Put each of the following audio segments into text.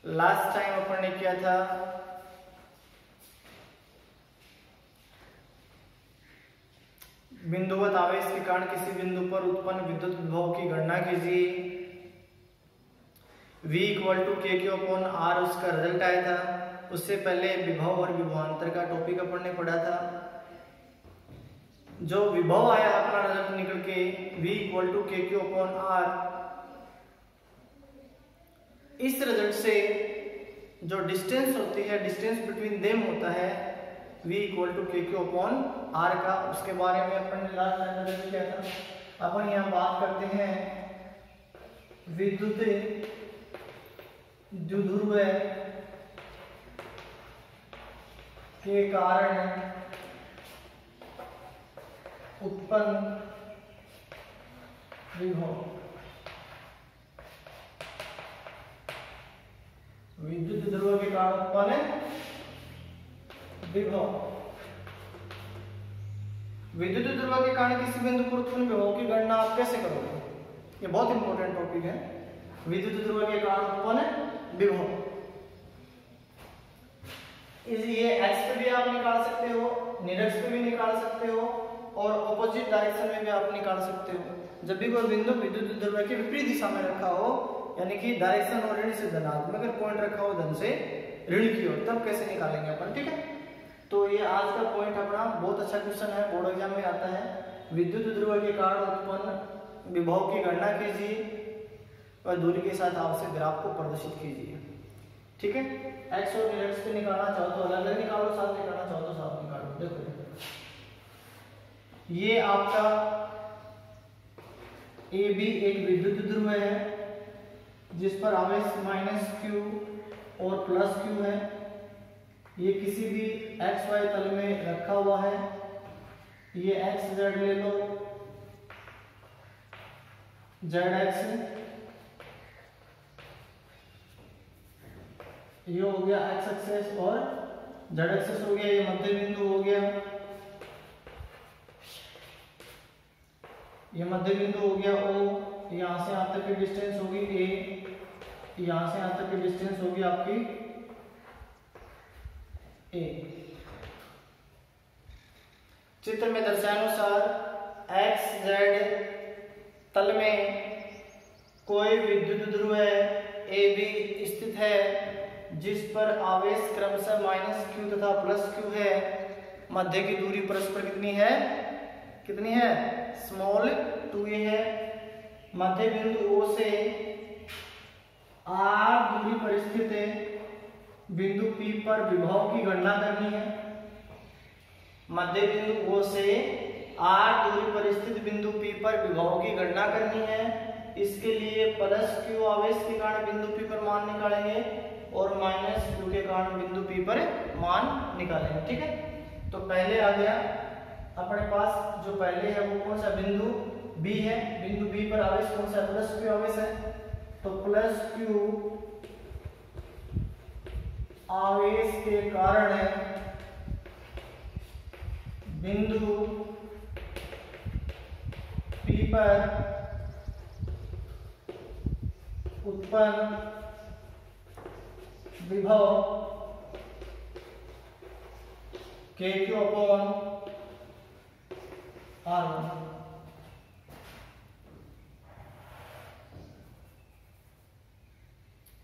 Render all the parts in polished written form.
Last time अपन ने किया था बिंदुवत आवेश के कारण किसी बिंदु पर उत्पन्न विद्युत विभव की गणना कीजिए। V = KQ/R उसका रिजल्ट आया था। उससे पहले विभव और विभवांतर का टॉपिक अपन ने पढ़ा था। जो विभव आया अपना रिजल्ट निकल के V = KQ/R, इस रिजल्ट से जो डिस्टेंस होती है, डिस्टेंस बिटवीन देम होता है V = KQ/R का, उसके बारे में अपन ने लास्ट टाइम रिजल्ट किया था। अपन यहाँ बात करते हैं विद्युत द्विध्रुव के कारण उत्पन्न विभव। विद्युत ध्रुव के कारण उत्पन्न विभव। विद्युत ध्रुव के कारण किसी बिंदु पर उत्पन्न विभव की गणना आप कैसे करोगे? ये बहुत इंपॉर्टेंट टॉपिक है। विद्युत ध्रुव के कारण उत्पन्न विभव, ये एक्स पे भी आप निकाल सकते हो, निरक्ष पे भी निकाल सकते हो और ऑपोजिट डायरेक्शन में भी आप निकाल सकते हो। जब भी कोई बिंदु विद्युत ध्रुव के विपरीत दिशा में रखा हो, यानी कि डायरेक्शन और ऋण से धनात्मक, अगर पॉइंट रखा हो धन से ऋण की ओर, तब कैसे निकालेंगे अपन, ठीक है। तो ये आज का पॉइंट अपना बहुत अच्छा क्वेश्चन है, बोर्ड एग्जाम में आता है। विद्युत ध्रुव के कारण उत्पन्न विभव की गणना कीजिए और दूरी के साथ आवश्यक ग्राफ को प्रदर्शित कीजिए, ठीक है। एक्स और निरक्ष पे निकालना चाहो तो अलग अलग निकालो, साथ निकालना चाहो तो साथ निकालो। देखो ये आपका ए बी एक विद्युत ध्रुव है जिस पर आवेश -q और +q है। ये किसी भी एक्स वाई तल में रखा हुआ है। ये एक्स जेड ले लो, जेड एक्स, ये हो गया एक्स एक्सेस और जेड एक्सेस हो गया। ये मध्य बिंदु हो गया, ये मध्य बिंदु हो गया O। यहां से यहां तक की डिस्टेंस होगी A, यहां से यहां तक की डिस्टेंस होगी आपकी A। चित्र में दर्शाए अनुसार एक्स जेड तल में कोई विद्युत ध्रुव ए बी स्थित है जिस पर आवेश क्रमशः -q तथा +q है। मध्य की दूरी परस्पर कितनी है, कितनी है, स्मॉल 2a है। मध्य बिंदु O से r दूरी पर स्थित बिंदु P पर विभव की गणना करनी है। मध्य बिंदु O से r दूरी पर स्थित बिंदु P पर विभव की गणना करनी है। इसके लिए +q आवेश के कारण बिंदु P पर मान निकालेंगे और -q के कारण बिंदु P पर मान निकालेंगे, ठीक है। तो पहले आ गया अपने पास, जो पहले है वो कौन सा बिंदु B है। बिंदु B पर आवेश कौन सा, +q आवेश है। तो +q आवेश के कारण बिंदु P पर उत्पन्न विभव KQ/R1।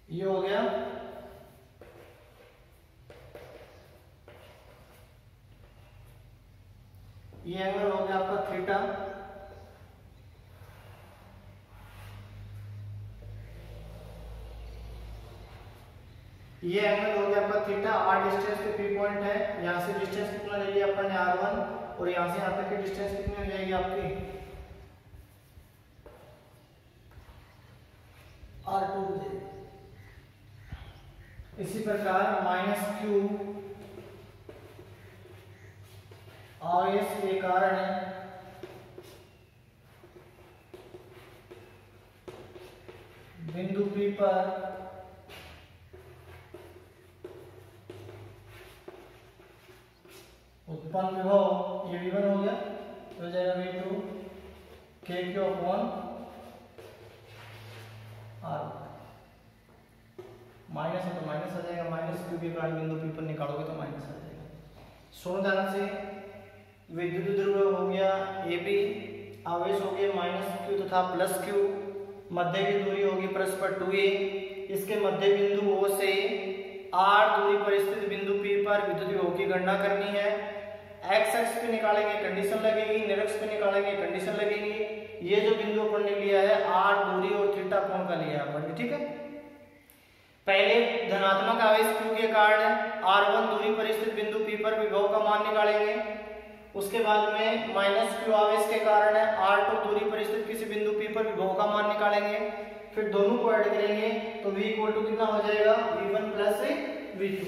ये हो गया। ये एंगल हो गया आपका थीटा। ये एंगल हो गया आपका थीटा। r डिस्टेंस पे P पॉइंट है। यहां से डिस्टेंस कितना ले लिया अपन ने, R1, और यहां से यहां तक की डिस्टेंस कितनी हो जाएगी आपकी, R2। इसी प्रकार -q आवेश के कारण बिंदु P पर उत्पन्न विभव, ये V1 हो गया, तो जाएगा V2 KQ/R। माइनस है तो माइनस आ जाएगा, माइनस क्यू के कारण बिंदु पी पर निकालोगे तो माइनस आ जाएगा। सुनो ध्यान से, विद्युत ध्रुव हो गया ए बी, आवेश हो गया माइनस क्यू तथा प्लस क्यू, मध्य की दूरी होगी परस्पर 2a, इसके मध्य बिंदु O से r दूरी पर स्थित बिंदु P पर विद्युत विभव की गणना करनी है। x अक्ष पे निकालेंगे कंडीशन लगेगी, निरक्ष पे निकालेंगे कंडीशन लगेगी। ये जो बिंदु अपन ने लिया है r दूरी और थीटा कोण का लिया है अपन ने, ठीक है। पहले धनात्मक आवेश q के कारण r1 दूरी पर स्थित बिंदु P पर विभव का मान निकालेंगे। उसके बाद में माइनस क्यू आवेश के कारण r2 दूरी पर स्थित किसी बिंदु P पर विभव का मान निकालेंगे। फिर दोनों को ऐड करेंगे तो v इक्वल टू कितना हो जाएगा, v1 प्लस v2।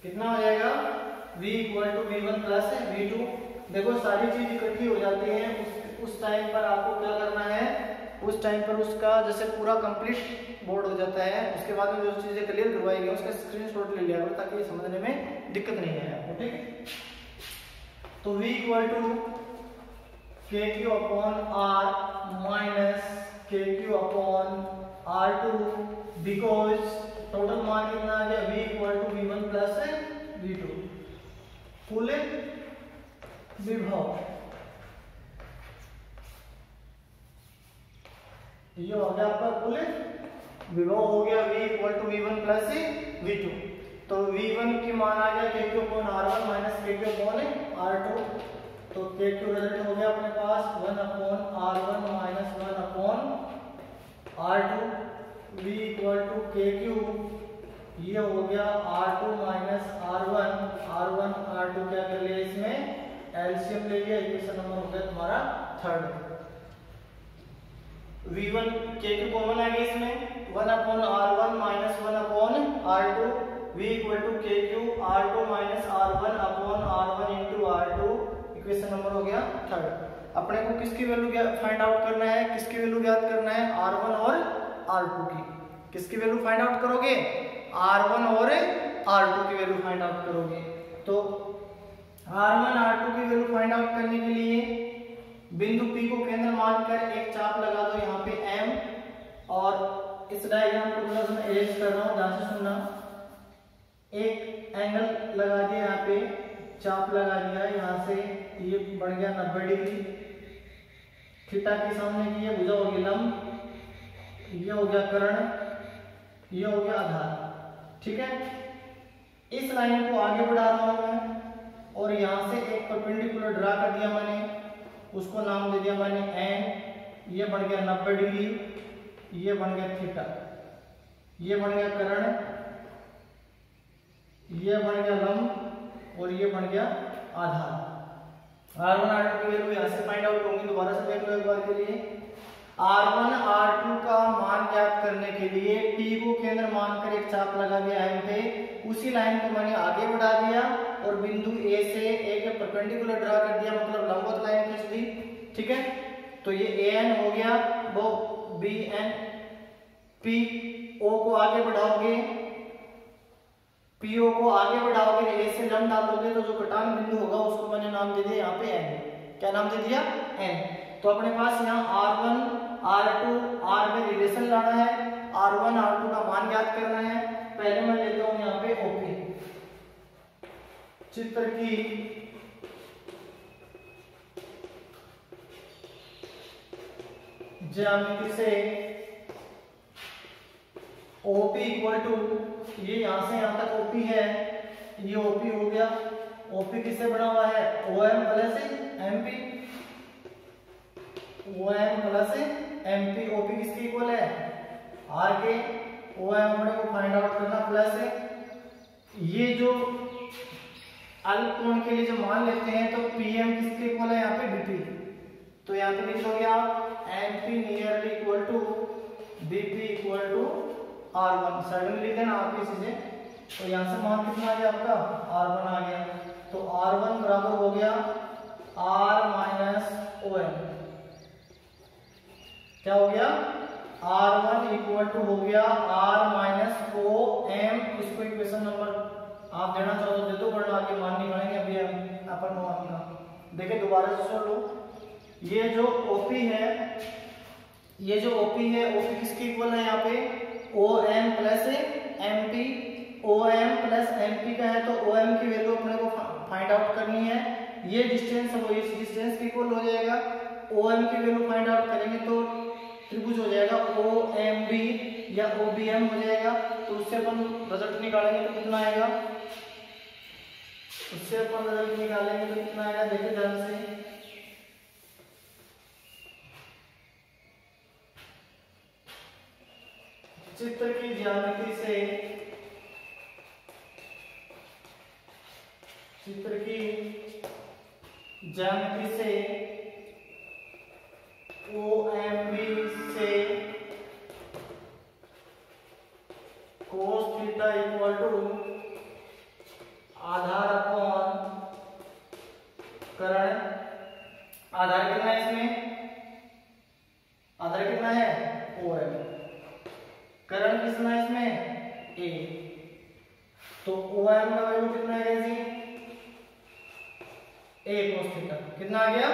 कितना हो जाएगा, v equal to v1 plus v2। देखो सारी चीज इकट्ठी हो जाती है, उस टाइम पर आपको क्या करना है, उस टाइम पर उसका जैसे पूरा कंप्लीट बोर्ड हो जाता है, उसके बाद में जो चीजें क्लियर करवाई गई उसका स्क्रीनशॉट ले लिया करो ताकि ये समझने में दिक्कत नहीं आए आपको, ठीक है। तो v equal to KQ upon R minus KQ upon R2 because total मान कितना आ गया, v equal to v1 plus v2 कुल विभव। ये हो गया आपका कुल विभव हो गया v equal to v1 plus v2। तो v1 की मान आ गया KQ upon R1 minus KQ upon R2। तो KQ रिजल्ट हो गया अपने पास 1 upon R1 minus 1 upon R2। v equal to KQ, ये हो गया R2 minus R1, R1 R2 क्या कर लिया इसमें एलसीएम ले लिया, इक्वेशन नंबर हो गया तुम्हारा थर्ड। v1 KQ कॉमन आ गया इसमें 1 upon R1 minus 1 upon R2, v equal to KQ R2 minus R1 upon R1 into R2, equation number हो गया थर्ड। अपने को किसकी वैल्यू फाइंड आउट करना है, किसकी वैल्यू ज्ञात करना है, R1 और R2 की। किसकी वैल्यू फाइंड आउट करोगे, R1 और R2 की वैल्यू फाइंड आउट करोगे। तो R1 R2 की वैल्यू फाइंड आउट करने के लिए बिंदु P को केंद्र मानकर एक चाप लगा दो यहाँ पे M, और इस डायग्राम को थोड़ा सा अरेंज कर रहा हूँ, ध्यान से सुनना। एक एंगल लगा दिया यहाँ पे, चाप लगा दिया यहाँ से, ये बढ़ गया 90 डिग्री। थीटा के सामने की ये भुजा होगी लंब, ये हो गया कर्ण, ये हो गया आधार, ठीक है। इस लाइन को आगे बढ़ा रहा हूं मैं और यहां से एक परपेंडिकुलर ड्रा कर दिया मैंने, उसको नाम दे दिया मैंने एन। ये बन गया 90 डिग्री, ये बन गया थीटा, ये बन गया कर्ण, ये बन गया लंब और ये बन गया आधार। R1 R2 की वैल्यू यहां से फाइंड आउट होंगी, दोबारा से देख लो एक बार के लिए। R1 R2 का मान ज्ञात करने के लिए P को केंद्र मानकर एक चाप लगा दिया है पे, उसी लाइन को मैंने आगे बढ़ा दिया और बिंदु A से एक परपेंडिकुलर ड्रा कर दिया, मतलब लंबवत लाइन खींच दी, ठीक है। तो ये AN हो गया, वो BN, PO को आगे बढ़ाओगे, PO को आगे बढ़ाओगे, A से लंब डालोगे तो जो कटान बिंदु होगा उसको मैंने नाम दे दिया यहाँ पे N। क्या नाम दे दिया, N। तो अपने पास यहाँ R1 R2 R में रिलेशन लाना है, R1 R2 का मान ज्ञात करना है। पहले मैं लेता हूँ यहाँ पे OP, चित्र की ज्यामिति से OP इक्वल टू, ये यहां से यहां तक OP है, ये OP हो गया। OP किससे बना हुआ है, OM plus MP, OM plus MP। OP किसके इक्वल है, R के। OM अपने को फाइंड आउट करना प्लस ये जो अल्प कोण के लिए जो मान लेते हैं तो PM किसके इक्वल है यहाँ पे BP। तो यहाँ पे लिख लोगे आप MP nearly equal to BP equal to R1, side में लिख देना आप इसी से। तो यहाँ से मान कितना आ गया आपका, R1 आ गया। तो R1 बराबर हो गया R माइनस OM, क्या हो गया, R1 इक्वल टू हो गया R माइनस OM। इसको इक्वेशन नंबर आप देना चाहो तो दे दो, वरना आगे मान नहीं पाएंगे अभी अपन मान का। देखिए दोबारा से सुन लो, ये जो OP है, ये जो OP है, OP किसके इक्वल है यहाँ पे, OM plus M P O M plus M P का है तो ओ एम की वैल्यू अपने को फाइंड आउट करनी है। ये डिस्टेंस वो इस डिस्टेंस के इक्वल हो जाएगा। ओ एम की वैल्यू फाइंड आउट करेंगे तो त्रिभुज हो जाएगा ओ एम बी या ओ बी एम हो जाएगा। तो उससे अपन रिजल्ट निकालेंगे तो कितना आएगा, उससे अपन रिजल्ट निकालेंगे तो कितना आएगा, देखिए ध्यान से। चित्र की ज्यामिति से, चित्र की ज्यामिति से OMB से cos थीटा इक्वल टू आधार अपॉन करण। आधार कितना है इसमें, आधार कितना है OM, करण कितना है इसमें A। तो OM का वैल्यू कितना है जी, A cos थीटा। कितना आ गया,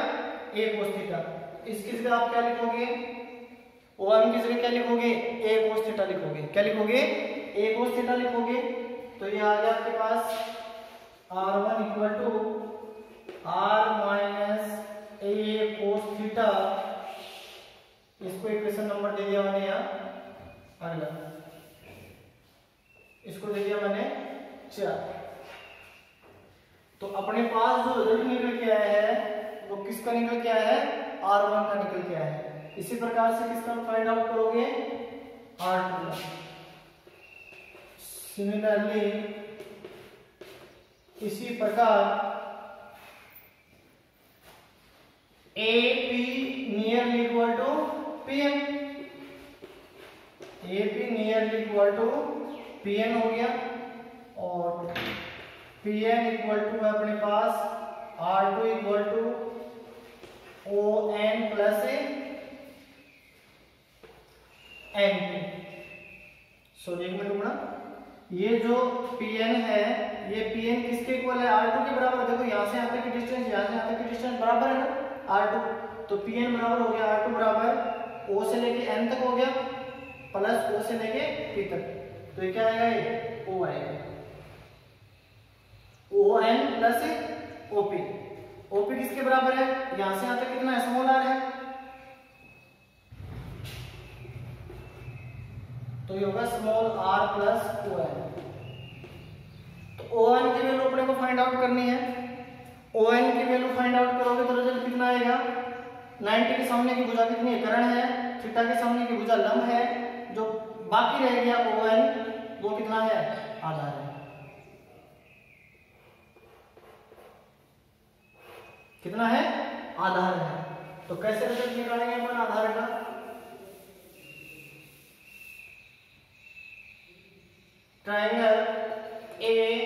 A cos थीटा। इसकी जगह आप क्या लिखोगे, OM की जगह क्या लिखोगे, A cos थीटा लिखोगे। क्या लिखोगे, A cos थीटा लिखोगे। तो ये आ गया आपके पास R1 equal to R minus A cos theta. इसको इक्वेशन नंबर दे दिया मैंने यहाँ, अगला इसको दे दिया मैंने 4। तो अपने पास जो रिजल्ट निकल के आया है वो किसका निकल के आया है, R1 का निकल के आया है। इसी प्रकार से किसका फाइंड आउट करोगे, R2 का। सिमिलरली इसी प्रकार AP nearly equal to PM, AP nearly equal to PN हो गया और Pn इक्वल टू है अपने पास R2 equal to ON plus NP। Sorry एक मिनट रुकना, ये जो Pn है ये Pn किसके इक्वल है, R2 के बराबर। देखो यहाँ से यहाँ तक की डिस्टेंस, यहाँ से यहाँ तक की डिस्टेंस बराबर है ना R2। तो Pn बराबर हो गया R2 बराबर O से लेके N तक हो गया प्लस O से लेके P तक। तो ये क्या आएगा, ये O आएगा, ON प्लस OP। OP किसके बराबर है, यहां से यहां तक कितना है, स्मॉल r है। तो ये होगा स्मॉल r प्लस ON। तो ON की वैल्यू अपने को फाइंड आउट करनी है। ON की वैल्यू फाइंड आउट करोगे तो रिजल्ट कितना आएगा, 90 के सामने की भुजा कितनी है, कर्ण है, थीटा के सामने की भुजा लंब है, जो बाकी रह गया ON वो कितना है, आधार है। कितना है, आधार है। तो कैसे रिजल्ट निकालेंगे अपन आधार का, ट्रायंगल AON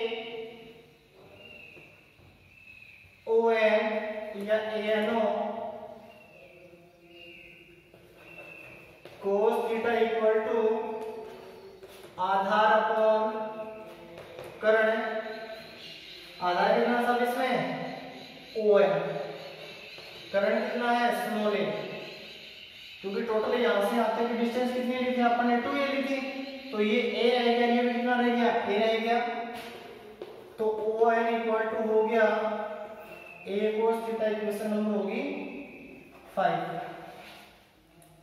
या ANO cos theta equal to आधार अपॉन कर्ण। आधार कितना सब इसमें ON, कर्ण कितना है स्मॉल a, क्योंकि टोटल यहां से यहां तक की डिस्टेंस कितनी ली थी अपन ने, 2a ली थी। तो ये a रह गया, ये भी कितना रह गया, a रह गया। तो ON इक्वल टू हो गया A cos theta, equation number होगी 5।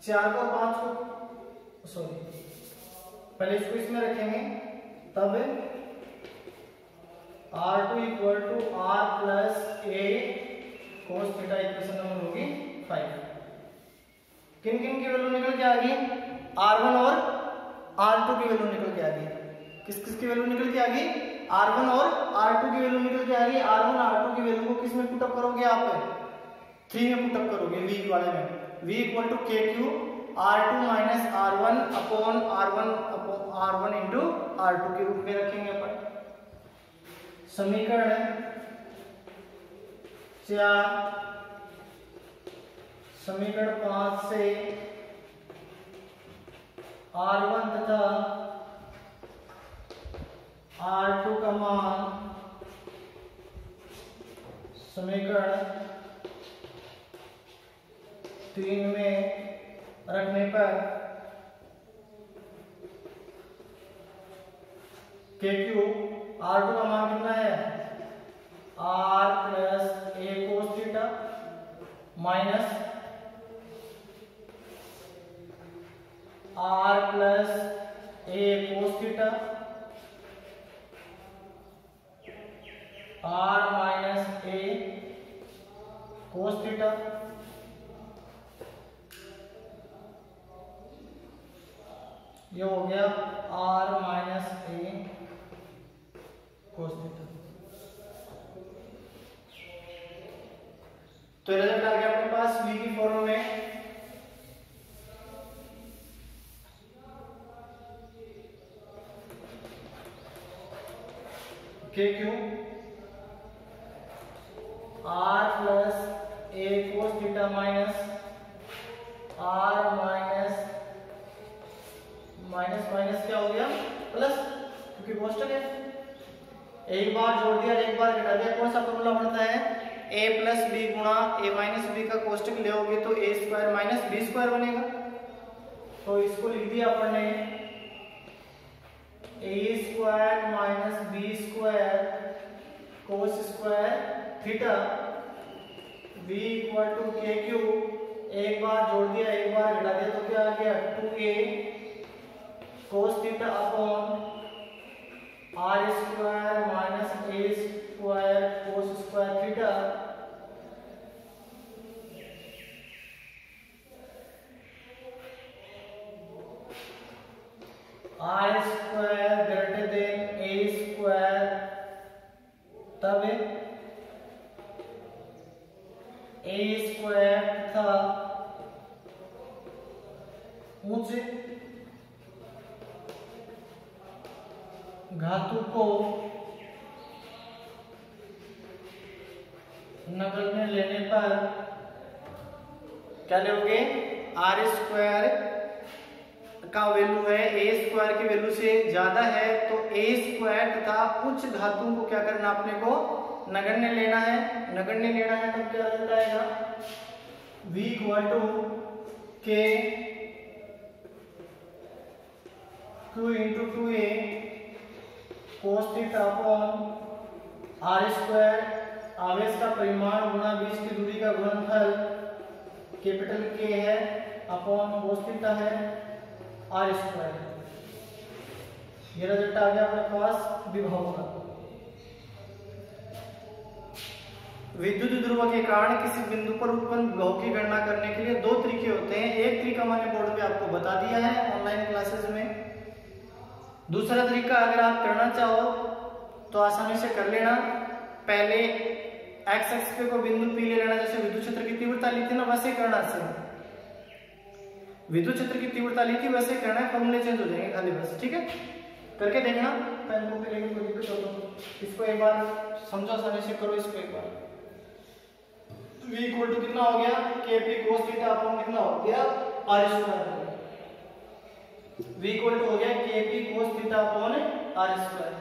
4 को 5 को सॉरी पहले इसको इसमें रखेंगे, तब R2 equal to R plus A cos theta, equation number होगी 5। किन किन की वैल्यू निकल के आ गई, R1 और R2 की वैल्यू निकल के आ गई। किस किस की वैल्यू निकल के आ गई, R1 और R2 की वैल्यू निकल के आ गई। R1 R2 की वैल्यू को किस में पुटअप करोगे, आप 3 में पुटअप करोगे, V वाले में। V equal to KQ R2 minus R1 upon R1 into R2 के रूप में रखेंगे अपन। समीकरण 4, समीकरण 5 से R1 तथा R2 का मान समीकरण 3 में रखने पर के क्यूब, R2 का मान कितना है R plus a cos theta minus R plus a cos theta R minus a cos theta ये हो गया R minus a cos theta. तो रिजल्ट आ गया अपने पास v की फॉर्म में के cube R plus a cos theta minus R minus minus क्या हो गया प्लस, क्योंकि कोष्टक है। एक बार जोड़ दिया एक बार घटा दिया, कौन सा फॉर्मूला बनता है a प्लस बी गुणा a माइनस बी का कोष्टक लेओगे तो a square minus b square बनेगा। तो इसको लिख दिया अपन ने a square minus b square cos square theta v equal to k cube, एक बार जोड़ दिया एक बार घटा दिया तो क्या आ गया 2a cos theta upon r square minus a square cos square theta r square greater than a square तब a स्क्वायर था ऊंचे घातु को नगण्य लेने पर क्या लोगे आर स्क्वायर का वैल्यू है ए स्क्वायर की वैल्यू से ज्यादा है तो ए स्क्वायर तथा उच्च धातुओं को क्या करना अपने को नगण्य लेना है। नगण्य लेना है तब क्या रिजल्ट आएगा v equal to k q into 2a cos theta upon r square, आवेश का परिमाण गुणा बीच की दूरी का गुणनफल कैपिटल के है अपॉन कोस थीटा है आर स्क्वायर। ये रिजल्ट आ गया अपने पास विभव का। विद्युत ध्रुव के कारण किसी बिंदु पर उत्पन्न विभव की गणना करने के लिए दो तरीके होते हैं। एक तरीका मैंने बोर्ड पे आपको बता दिया है ऑनलाइन क्लासेस में। दूसरा तरीका अगर आप करना चाहो तो आसानी से कर लेना। पहले एक्स एक्स पे को बिंदु पी ले लेना, जैसे विद्युत क्षेत्र की तीव्रता ली थी ना वैसे करना से विद्युत क्षेत्र की तीव्रता ली थी वैसे करना है, फॉर्मूले चेंज हो जाएंगे खाली बस। ठीक है, करके देखना। पेन कॉपी लेके कोई दिक्कत हो तो इसको एक बार समझो, आसानी से करो इसको एक बार। v इक्वल टू कितना हो गया kp cos थीटा अपॉन कितना हो गया r square. v equal to हो गया kp cos theta upon r square.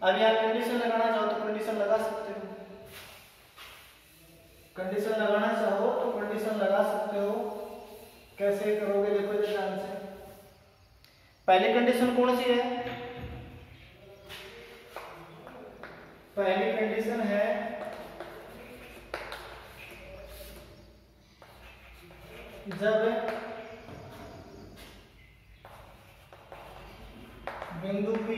अब यार कंडीशन लगाना चाहो तो कंडीशन लगा सकते हो, कंडीशन लगाना चाहो तो कंडीशन लगा सकते हो। कैसे करोगे देखो ध्यान से। पहली कंडीशन कौन सी है, पहली कंडीशन है जब बिंदु P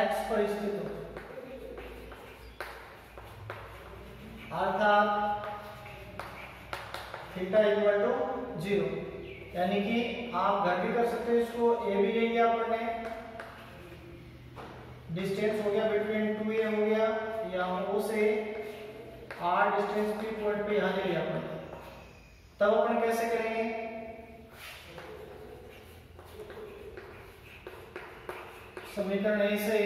x पर स्थित हो, अर्थात थीटा इक्वल टू 0, यानी कि आप घर भी कर सकते हो इसको। ए भी ले लिया आपने, डिस्टेंस हो गया बिटवीन 2a हो गया, यहाँ ओ से r डिस्टेंस p पॉइंट पे यहाँ ले लिया आपने। तब अपन कैसे करेंगे, समीकरण ए से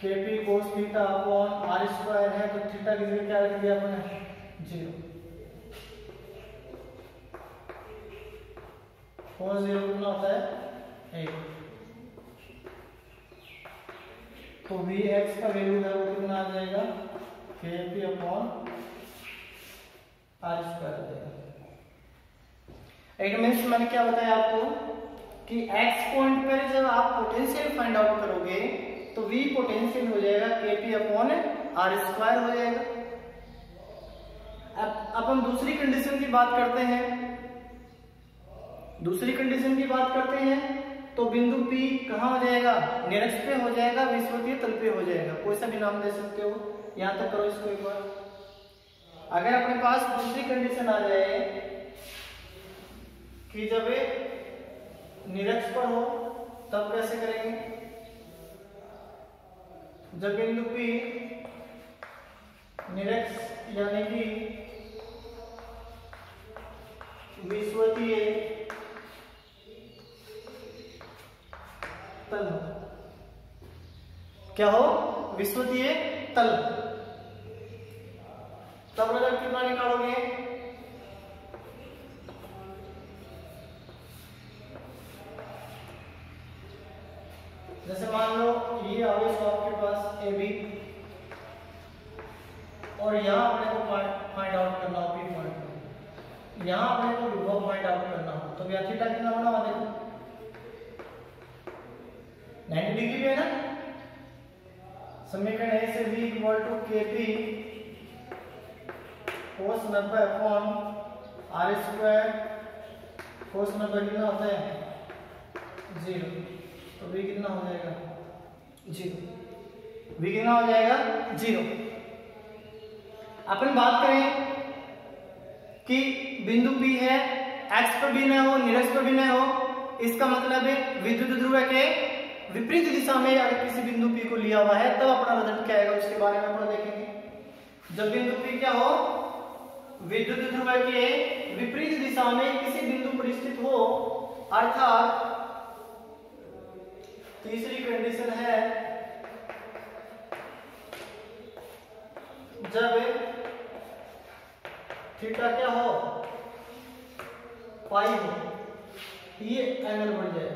kp cos theta upon r square है तो थीटा की जगह क्या रख दिया अपने 0। cos 0 कितना होता है 1। तो vx का वैल्यू है वो कितना आ जाएगा kp अपॉन r स्क्वायर आ जाएगा। इट मीन्स मैंने क्या बताया आपको कि एक्स पॉइंट पर जब आप पोटेंशियल फाइंड आउट करोगे तो V पोटेंशियल हो जाएगा Kp अपॉन R स्क्वायर हो जाएगा। अब अपन दूसरी कंडीशन की बात करते हैं। दूसरी कंडीशन की बात करते हैं तो बिंदु P कहाँ हो जाएगा, निरक्ष पे हो जाएगा, विषुवतीय तल पे हो जाएगा, कोई सा भी नाम दे सकते हो। यहां तक करो इसको एक बार। अगर अपने पास दूसरी कंडीशन आ जाए कि जब निरक्ष पर हो तब कैसे करेंगे, जब बिंदु P निरक्ष यानी कि विषुवतीय तल, क्या हो, विषुवतीय तल, तब रिजल्ट कितना निकालोगे, जैसे मान लो ये आवेश हो आपके पास AB और यहाँ अपने को फाइंड आउट करना हो P पॉइंट, यहाँ अपने को विभव फाइंड आउट करना हो, तो यहाँ थीटा कितना होना हुआ देखो 90 डिग्री पे है ना। समीकरण A से V equal to Kp cos 90 अपॉन R स्क्वायर, cos 90 कितना होता है 0, तो V कितना हो जाएगा 0, V कितना हो जाएगा 0। अपन बात करें कि बिंदु P है, x पर भी न हो, निरक्ष पर भी न हो, इसका मतलब है विद्युत ध्रुव के विपरीत दिशा में अगर किसी बिंदु P को लिया हुआ है तब अपना रिजल्ट क्या आएगा उसके बारे में अपन देखेंगे। जब बिंदु P क्या हो, विद्युत ध्रुव के विपरीत दिशा में किसी बिंदु पर स्थित हो, अर्थात तीसरी कंडीशन है जब थीटा क्या हो, पाई हो, ये एंगल बढ़ जाए,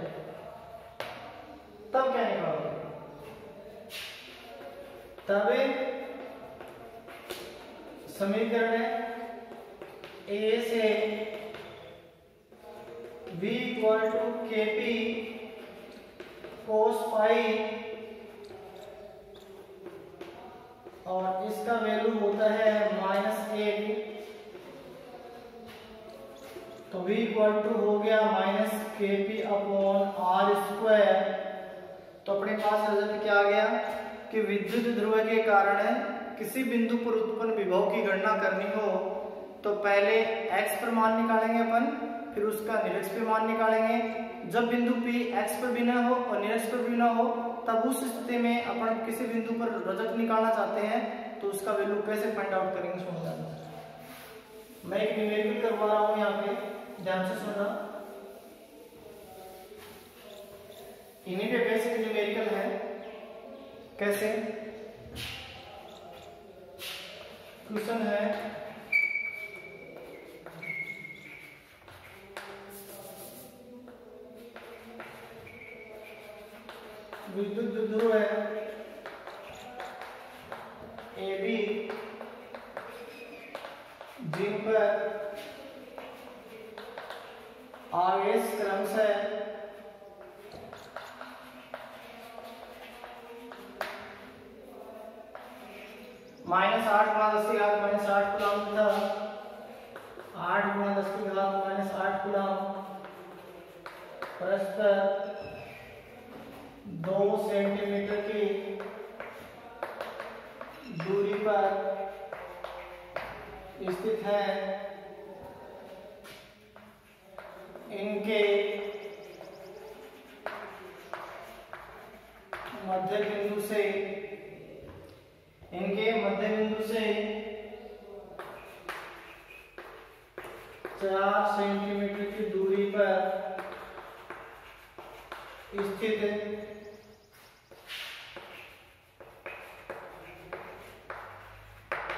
तब क्या निकालोगे, तब समीकरण A से V equal to Kp cos pi और इसका वैल्यू होता है -1, तो V इक्वल टू हो गया -Kp अपॉन R स्क्वायर। तो अपने पास रिजल्ट क्या आ गया कि विद्युत ध्रुव के कारण किसी बिंदु पर उत्पन्न विभव की गणना करनी हो तो पहले x पर मान निकालेंगे अपन, फिर उसका निरक्ष पे मान निकालेंगे। जब बिंदु P x पर भी ना हो और निरक्ष पर भी ना हो तब उस स्थिति में अपन किसी बिंदु पर रजत निकालना चाहते हैं तो उसका वैल्यू कैसे फाइंड आउट करेंगे सुनना। मैं एक न्यूमेरिकल करवा रहा हूं, यहाँ पे ध्यान से सुनना। इन्हीं पे बेसिक न्यूमेरिकल है। कैसे, क्वेश्चन है विद्युत ध्रुव है AB जिन पर आवेश क्रमशः -8 × 10 की घात -8 कूलम था, 8 × 10 की घात -8 कूलम परस्पर 2 सेंटीमीटर की दूरी पर स्थित है। इनके मध्य बिंदु से 4 सेंटीमीटर की दूरी पर स्थित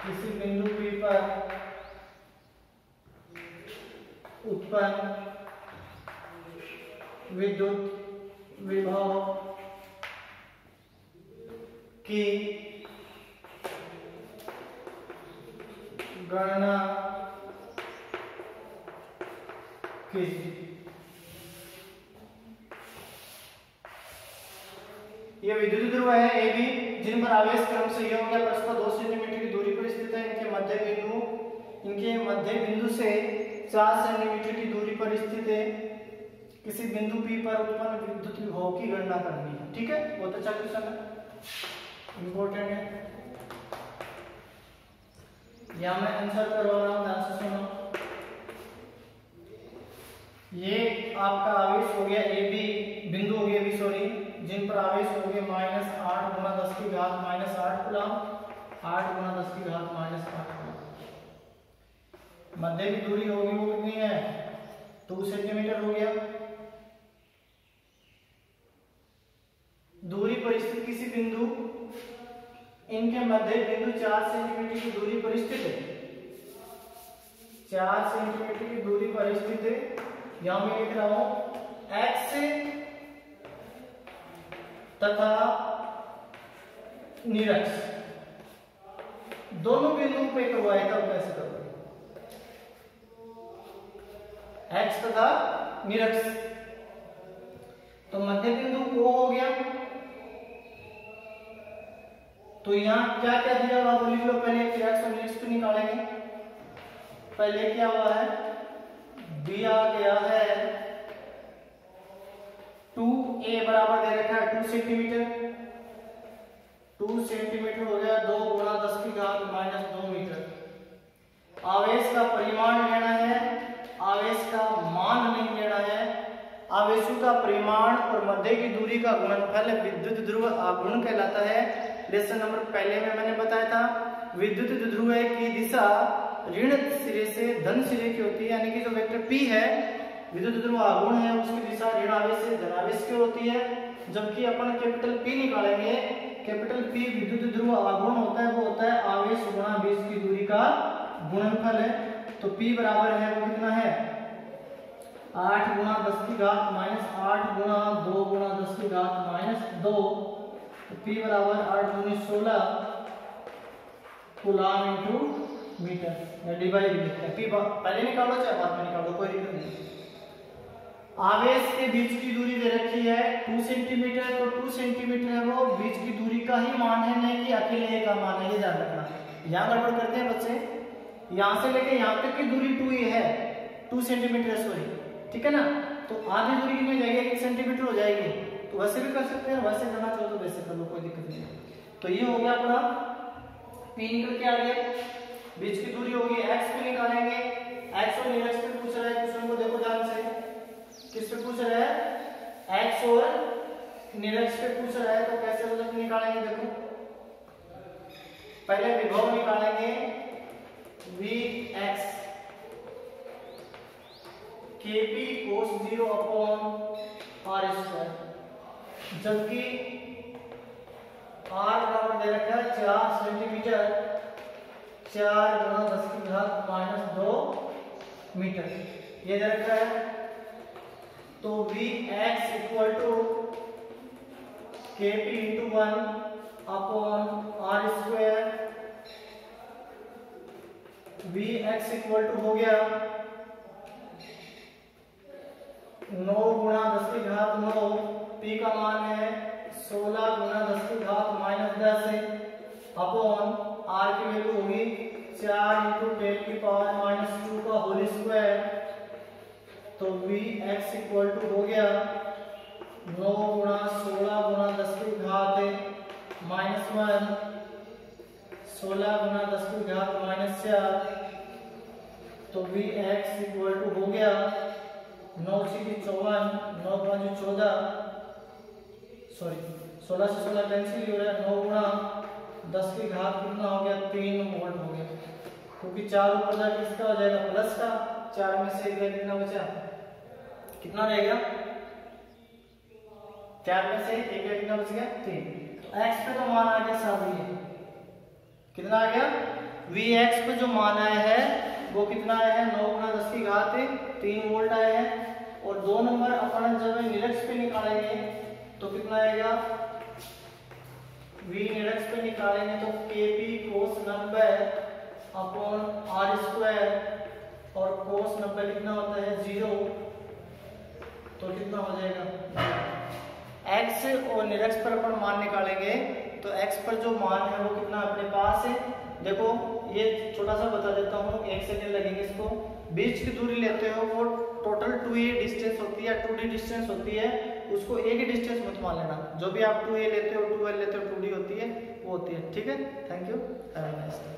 किसी बिंदु P पर उत्पन्न विद्युत विभव की गणना कीजिए। ये विद्युत ध्रुव है ए बी, जिन पर आवेश क्रम से यह हो गया परस्पर 2 सेंटीमीटर की दूरी पर स्थित है। इनके मध्य बिंदु से 4 सेंटीमीटर की दूरी पर स्थित है। किसी बिंदु P पर उत्पन्न विद्युत विभव की गणना करनी है। ठीक है, बहुत अच्छा क्वेश्चन है, इंपॉर्टेंट है। यहां मैं आंसर करवा रहा हूं, ध्यान से सुनो। ये आपका आवेश हो गया ए बी, बिंदु हो गया बी सॉरी, जिन पर आवेश हो गया -8 गुणा 10 की घात -8 कूलम, 8 गुणा 10 की घात -8 कूलम। मध्य की दूरी होगी वो कितनी है, 2 सेंटीमीटर हो गया। दूरी पर स्थित किसी बिंदु, इनके मध्य बिंदु 4 सेंटीमीटर की दूरी पर स्थित है, 4 सेंटीमीटर की दूरी पर स्थित है। यहां मैं लिख रहा हूं एक्स तथा निरक्ष दोनों बिंदुओं पे करवाया था, कैसे करोगे, एक्स तथा निरक्ष। तो मध्य बिंदु O हो गया, तो यहां क्या क्या दिया हुआ वो लिख लो पहले, फिर एक्स और निरक्ष को निकालेंगे। पहले क्या हुआ है, दिया गया है 2a बराबर दे रखा है 2 सेंटीमीटर, 2 सेंटीमीटर हो गया 2 गुणा 10 की घात -2 मीटर। आवेश का परिमाण लेना है, आवेश का मान नहीं लेना है। आवेशों का परिमाण और मध्य की दूरी का गुणनफल विद्युत ध्रुव आघूर्ण कहलाता है। लेसन नंबर पहले में मैंने बताया था, विद्युत ध्रुव की दिशा ऋण सिरे से धन सिरे की होती है, यानी कि जो वेक्टर P है विद्युत ध्रुव आघूर्ण है उसकी दिशा ऋण आवेश से धन आवेश की होती है। जबकि अपन कैपिटल P निकालेंगे, कैपिटल P विद्युत ध्रुव आघूर्ण होता है, वो होता है आवेश गुणा बीज की दूरी का गुणनफल है। तो P बराबर है वो कितना है, 8 गुणा 10 की घात -8 गुणा 2 गुणा 10 की घात -2। तो P बराबर 8 दूनी 16 coulomb into metre, divide metre. P पहले निकालो चाहे बाद में निकालो, कोई दिक्कत नहीं। आवेश के बीच की दूरी दे रखी है 2 सेंटीमीटर, तो 2 सेंटीमीटर है वो बीच की दूरी का ही मान है, नहीं कि अकेले ए का मान है, ये ध्यान रखना। यहाँ गड़बड़ करते हैं बच्चे, यहाँ से लेके यहाँ तक की दूरी 2 ही है, 2 सेंटीमीटर है सॉरी, ठीक है ना। तो आधी दूरी कितनी जाएगी, 1 सेंटीमीटर हो जाएगी। तो वैसे भी कर सकते हैं, वैसे करना चाहो तो वैसे कर लो, कोई दिक्कत नहीं। तो ये हो गया अपना P निकल के आ गया, बीच की दूरी होगी। एक्स को निकालेंगे, एक्स और निरक्ष पे पूछ रहा है क्वेश्चन को, देखो ध्यान से, किस पे पूछ रहा है, एक्स और निरक्ष पे पूछ रहा है। तो कैसे मतलब निकालेंगे, देखो पहले विभव निकालेंगे, Vx kp cos 0 upon r square, जबकि r बराबर दे रखा है 4 सेंटीमीटर, 4 गुणा 10 की घात -2 मीटर, ये दे रखा है। तो Vx equal to kp into 1 अपॉन r square. Vx equal to हो गया 9 गुणा 10 की घात 9, P का मान है 16 गुणा 10 की घात -10 अपॉन R की वैल्यू होगी 4 इंटू 10 की पावर -2 का होल स्क्वायर। तो Vx इक्वल टू हो गया 9 गुणा 16 गुणा 10 की घात -1, 16 गुणा 10 की घात -4। तो Vx इक्वल टू हो गया 9 × 54, 9 × 5 = 14, सॉरी 16 से 16 कैंसिल हो रहा है, 9 गुणा 10 की घात कितना हो गया, 3 वोल्ट हो गया, क्योंकि 4 ऊपर जाके इसका हो जाएगा प्लस का, 4 में से 1 कितना बचा, कितना रहेगा, 4 में से 1 कितना बच गया, 3। तो x पे तो मान आ गया साहब, ये कितना आ गया, Vx पे जो मान आया है वो कितना आया है, 9 गुणा 10 की घात 3 वोल्ट आया है। और 2 नंबर अपन जब निरक्ष पे निकालेंगे तो कितना आएगा, V निरक्ष पे निकालेंगे तो kp cos 90 अपॉन r स्क्वायर, और cos 90 कितना होता है 0, तो कितना हो जाएगा x और निरक्ष पर अपन मान निकालेंगे तो x पर जो मान है वो कितना अपने पास है। देखो ये छोटा सा बता देता हूँ, 1 सेकंड लगेंगे इसको। बीच की दूरी लेते हो वो टोटल 2a डिस्टेंस होती है, 2d डिस्टेंस होती है, उसको a की डिस्टेंस मत मान लेना। जो भी आप 2a लेते हो 2l लेते हो 2d होती है वो होती है। ठीक है, thank you, have a nice day.